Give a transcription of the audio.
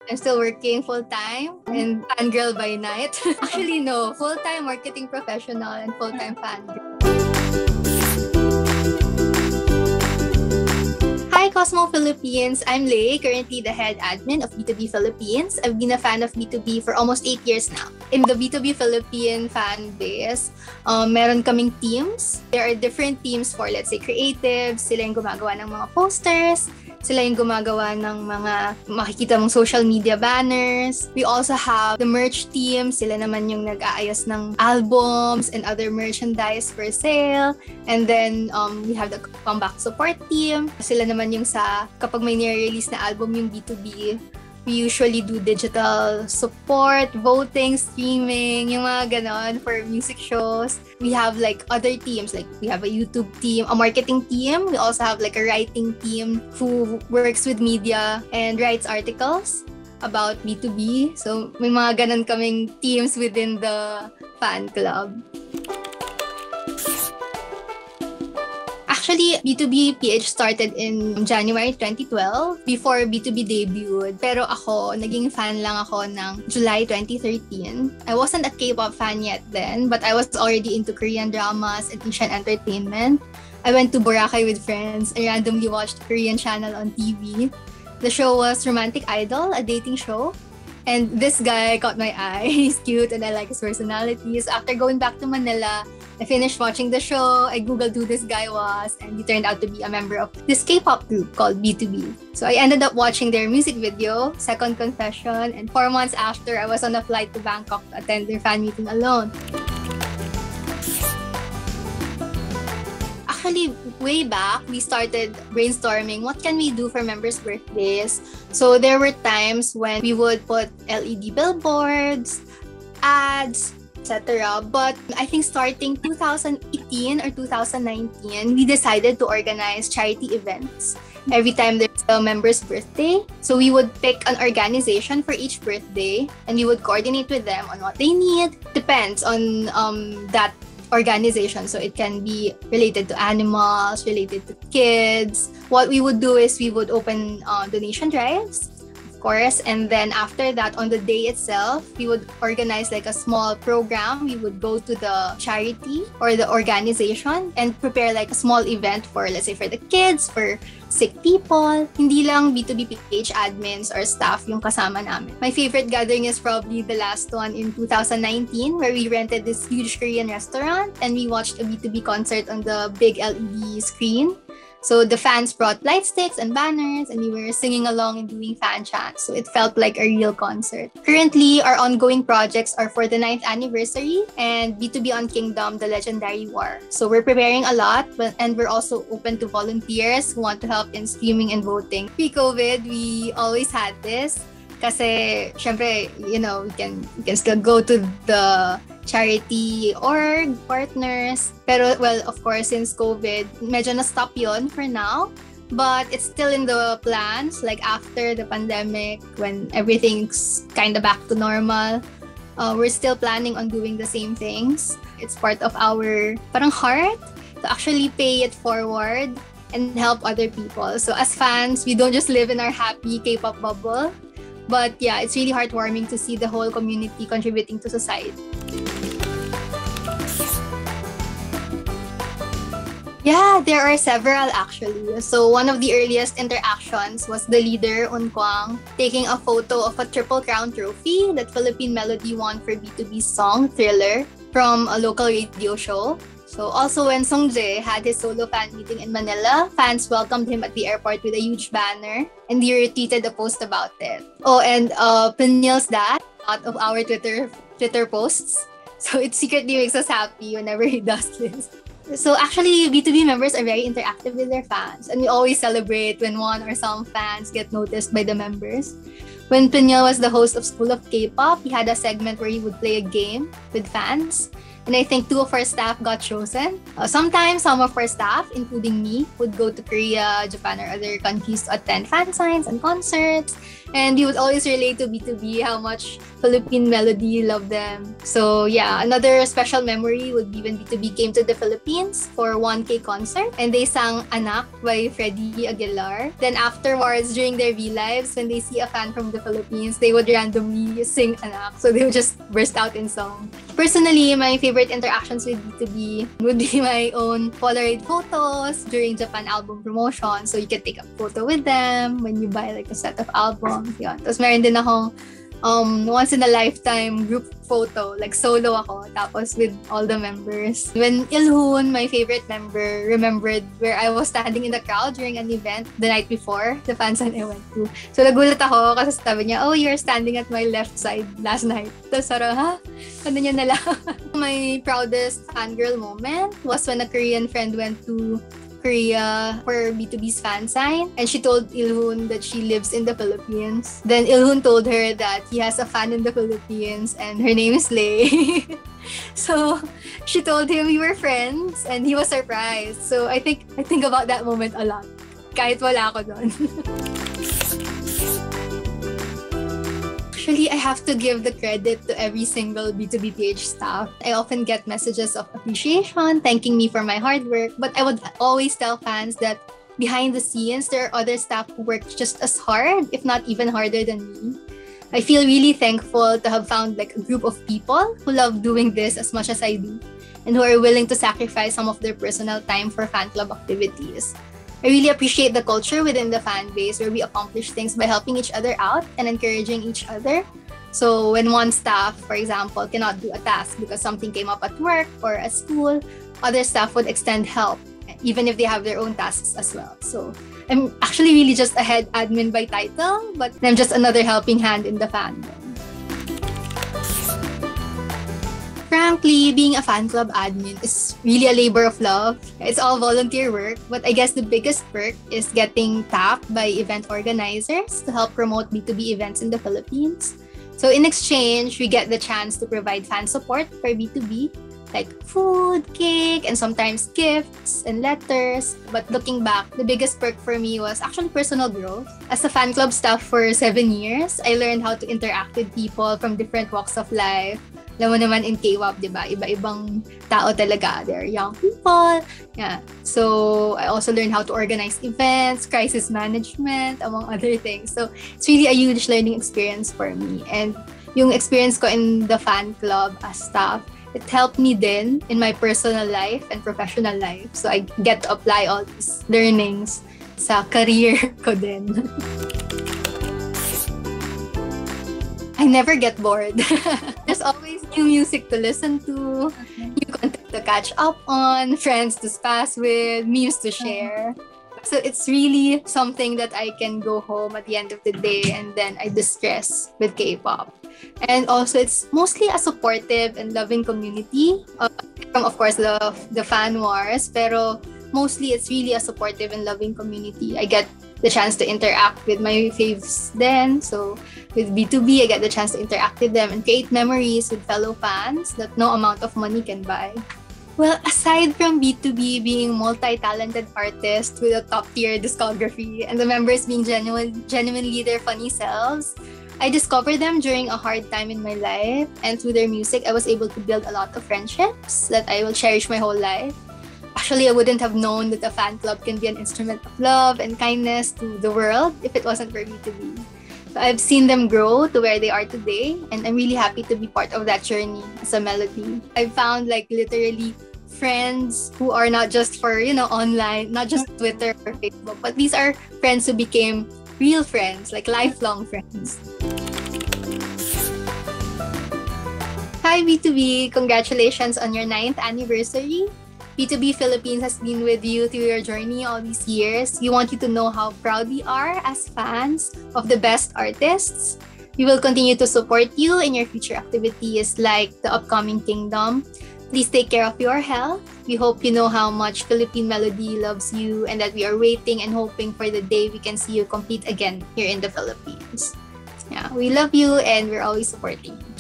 I'm still working full-time and fangirl by night. Actually, no. Full-time marketing professional and full-time fangirl. Hi, Cosmo Philippines. I'm Lei, currently the head admin of BTOB Philippines. I've been a fan of BTOB for almost 8 years now. In the BTOB Philippine fan base, meron kaming teams. There are different teams for, let's say, creatives. Sila yung gumagawa ng mga posters. Sila yung gumagawa ng mga makikita mong social media banners. We also have the merch team. Sila naman yung nag-aayos ng albums and other merchandise for sale. And then we have the comeback support team. Sila naman yung sa kapag may nire-release na album yung B2B, we usually do digital support, voting, streaming, yung mga ganon for music shows. We have like other teams, like we have a YouTube team, a marketing team. We also have like a writing team who works with media and writes articles about B2B. So may mga ganon kaming teams within the fan club. Actually, B2B PH started in January 2012 before B2B debuted. Pero ako, naging fan lang ako ng July 2013. I wasn't a K-pop fan yet then, but I was already into Korean dramas and Asian entertainment. I went to Boracay with friends and randomly watched a Korean channel on TV. The show was Romantic Idol, a dating show. And this guy caught my eye. He's cute and I like his personality. So after going back to Manila, I finished watching the show, I googled who this guy was, and he turned out to be a member of this K-pop group called B2B. So I ended up watching their music video, Second Confession, and 4 months after, I was on a flight to Bangkok to attend their fan meeting alone. Actually, way back, we started brainstorming what can we do for members' birthdays. So there were times when we would put LED billboards, ads, etc. But I think starting 2018 or 2019, we decided to organize charity events every time there's a member's birthday. So we would pick an organization for each birthday and we would coordinate with them on what they need. Depends on that organization. So it can be related to animals, related to kids. What we would do is we would open donation drives, course, and then after that, on the day itself, we would organize like a small program. We would go to the charity or the organization and prepare like a small event for, let's say, for the kids, for sick people. Hindi lang B2B page admins or staff yung kasama namin. My favorite gathering is probably the last one in 2019 where we rented this huge Korean restaurant and we watched a B2B concert on the big LED screen. So the fans brought light sticks and banners and we were singing along and doing fan chants. So it felt like a real concert. Currently, our ongoing projects are for the 9th anniversary and B2B on Kingdom, the Legendary War. So we're preparing a lot and we're also open to volunteers who want to help in streaming and voting. Pre-COVID, we always had this. Kasi, syempre, you know, we can still go to the charity org, partners. Pero, well, of course, since COVID, medyo na-stop yun for now. But it's still in the plans, like after the pandemic, when everything's kind of back to normal. We're still planning on doing the same things. It's part of our parang heart to actually pay it forward and help other people. So as fans, we don't just live in our happy K-pop bubble. But yeah, it's really heartwarming to see the whole community contributing to society. Yeah, there are several actually. So one of the earliest interactions was the leader, Unkwang, taking a photo of a Triple Crown trophy that Philippine Melody won for B2B's song Thriller from a local radio show. So also when Songjae had his solo fan meeting in Manila, fans welcomed him at the airport with a huge banner and he retweeted a post about it. Oh, and Pinil's dad out of our Twitter posts. So it secretly makes us happy whenever he does this. So actually, B2B members are very interactive with their fans and we always celebrate when one or some fans get noticed by the members. When Pinil was the host of School of K-pop, he had a segment where he would play a game with fans. And I think 2 of our staff got chosen. Sometimes some of our staff, including me, would go to Korea, Japan, or other countries to attend fan signs and concerts. And we would always relate to B2B how much Philippine Melody loved them. So yeah, another special memory would be when B2B came to the Philippines for 1K concert and they sang Anak by Freddie Aguilar. Then afterwards, during their V-Lives, when they see a fan from the Philippines, they would randomly sing Anak. So they would just burst out in song. Personally, my favorite interactions with B2B would be my own Polaroid photos during Japan album promotion. So you can take a photo with them when you buy like a set of albums. Yun. Tapos meron din akong once in a lifetime group photo, like solo ako, tapos with all the members. When Ilhoon, my favorite member, remembered where I was standing in the crowd during an event the night before, the fansign I went to. So nagulat ako kasi sabi niya, oh, you're standing at my left side last night. Tapos sarang, ha? Ano niya na lang? My proudest fangirl moment was when a Korean friend went to Korea for B2B's fan sign, and she told Ilhoon that she lives in the Philippines. Then Ilhoon told her that he has a fan in the Philippines and her name is Lay. So she told him we were friends and he was surprised. So I think about that moment a lot. Kahit wala ako doon. Actually, I have to give the credit to every single B2B PH staff. I often get messages of appreciation, thanking me for my hard work, but I would always tell fans that behind the scenes, there are other staff who work just as hard, if not even harder than me. I feel really thankful to have found like a group of people who love doing this as much as I do, and who are willing to sacrifice some of their personal time for fan club activities. I really appreciate the culture within the fan base where we accomplish things by helping each other out and encouraging each other. So when one staff, for example, cannot do a task because something came up at work or at school, other staff would extend help, even if they have their own tasks as well. So I'm actually really just a head admin by title, but I'm just another helping hand in the fandom. Frankly, being a fan club admin is really a labor of love. It's all volunteer work, but I guess the biggest perk is getting tapped by event organizers to help promote B2B events in the Philippines. So in exchange, we get the chance to provide fan support for B2B, like food, cake, and sometimes gifts and letters. But looking back, the biggest perk for me was actually personal growth. As a fan club staff for 7 years, I learned how to interact with people from different walks of life. Alam mo naman in K-pop, di ba? Iba-ibang tao talaga. They're young people. Yeah. So I also learned how to organize events, crisis management, among other things. So it's really a huge learning experience for me. And yung experience ko in the fan club as staff, it helped me then in my personal life and professional life. So I get to apply all these learnings sa career ko din. I never get bored. There's always new music to listen to, new content to catch up on, friends to spaz with, memes to share. So it's really something that I can go home at the end of the day and then I distress with K-pop. And also it's mostly a supportive and loving community. From of course the fan wars, pero mostly it's really a supportive and loving community. I get the chance to interact with my faves then. So with B2B, I get the chance to interact with them and create memories with fellow fans that no amount of money can buy. Well, aside from B2B being multi-talented artists with a top-tier discography and the members being genuinely their funny selves, I discovered them during a hard time in my life, and through their music, I was able to build a lot of friendships that I will cherish my whole life. Actually, I wouldn't have known that a fan club can be an instrument of love and kindness to the world if it wasn't for B2B. So I've seen them grow to where they are today, and I'm really happy to be part of that journey as a Melody. I've found like literally friends who are not just for, online, not just Twitter or Facebook, but these are friends who became real friends, like lifelong friends. Hi B2B! Congratulations on your 9th anniversary. BTOB Philippines has been with you through your journey all these years. We want you to know how proud we are as fans of the best artists. We will continue to support you in your future activities like the upcoming Kingdom. Please take care of your health. We hope you know how much Philippine Melody loves you and that we are waiting and hoping for the day we can see you compete again here in the Philippines. Yeah, we love you and we're always supporting you.